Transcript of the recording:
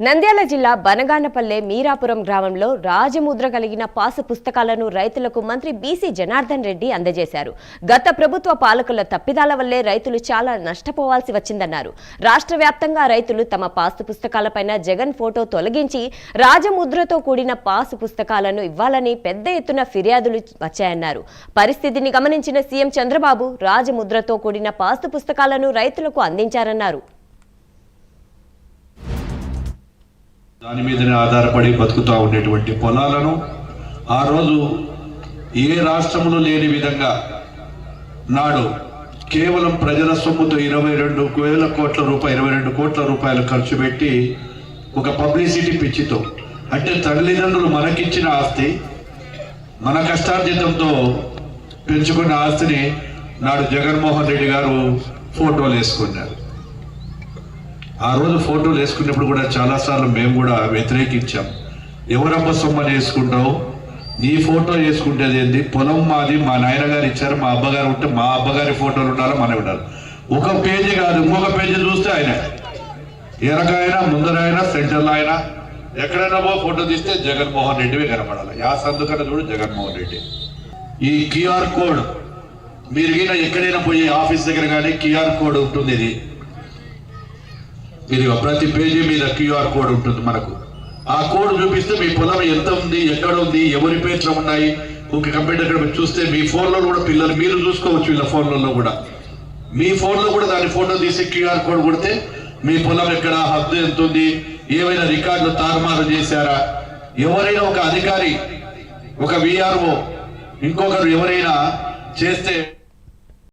నంద్యాల జిల్లా బనగానపల్లె మీరాపురం గ్రామంలో రాజముద్ర కలిగిన పాసు పుస్తకాలను రైతులకు మంత్రి బీసీ జనార్దన్ రెడ్డి అందజేశారు. గత ప్రభుత్వ పాలకుల తప్పిదాల వల్లే రైతులు చాలా నష్టపోవాల్సి వచ్చిందన్నారు. రాష్ట్ర వ్యాప్తంగా రైతులు తమ పాసు పుస్తకాలపైన జగన్ ఫోటో తొలగించి రాజముద్రతో కూడిన పాసు పుస్తకాలను ఇవ్వాలని పెద్ద ఎత్తున ఫిర్యాదులు వచ్చాయన్నారు. పరిస్థితిని గమనించిన సీఎం చంద్రబాబు రాజముద్రతో కూడిన పాసు పుస్తకాలను రైతులకు అందించారన్నారు. దాని మీదనే ఆధారపడి బతుకుతూ ఉండేటువంటి పొలాలను ఆ రోజు ఏ రాష్ట్రంలో లేని విధంగా నాడు కేవలం ప్రజల సొమ్ముతో 22,000 కోట్ల రూపాయలు 22 కోట్ల రూపాయలు ఖర్చు పెట్టి ఒక పబ్లిసిటీ పిచ్చితో, అంటే తల్లిదండ్రులు మనకిచ్చిన ఆస్తి, మన కష్టార్జితంతో పెంచుకున్న ఆస్తిని నాడు జగన్మోహన్ రెడ్డి గారు ఫోటోలు వేసుకున్నారు. ఆ రోజు ఫోటోలు వేసుకున్నప్పుడు కూడా చాలాసార్లు మేము కూడా వ్యతిరేకించాం. ఎవరబ్బ సొమ్మని వేసుకుంటావు, నీ ఫోటో వేసుకుంటేది ఏంది, పొలం మాది, మా నాయనగారు ఇచ్చారు, మా అబ్బగారు ఉంటే మా అబ్బగారి ఫోటోలు ఉండాలి, మనవి ఉండాలి. ఒక పేజీ కాదు, ఇంకొక పేజీ చూస్తే ఆయన ఎనకైనా ముందరైనా సెంటర్లో అయినా ఎక్కడైనా ఫోటో తీస్తే జగన్మోహన్ రెడ్డివే కనపడాలి. యా సందుకన్నా చూడు జగన్మోహన్ రెడ్డి. ఈ క్యూఆర్ కోడ్ మీరు ఎక్కడైనా పోయి ఆఫీస్ దగ్గర కానీ క్యూఆర్ కోడ్ ఉంటుంది. ఇది ప్రతి పేజీ మీద క్యూఆర్ కోడ్ ఉంటుంది. మనకు ఆ కోడ్ చూపిస్తే మీ పొలం ఎంత ఉంది, ఎక్కడ ఉంది, ఎవరి పేర్లు ఉన్నాయి, ఒక కంప్యూటర్ చూస్తే మీ ఫోన్లో కూడా పిల్లలు మీరు చూసుకోవచ్చు. వీళ్ళ ఫోన్లలో కూడా మీ ఫోన్లో కూడా దాని ఫోటో తీసి క్యూఆర్ కోడ్ కొడితే మీ పొలం ఎక్కడ, హద్దు ఎంత ఉంది, ఏమైనా రికార్డులు తారుమారు చేశారా, ఎవరైనా ఒక అధికారి, ఒక విఆర్ఓ, ఇంకొకరు ఎవరైనా చేస్తే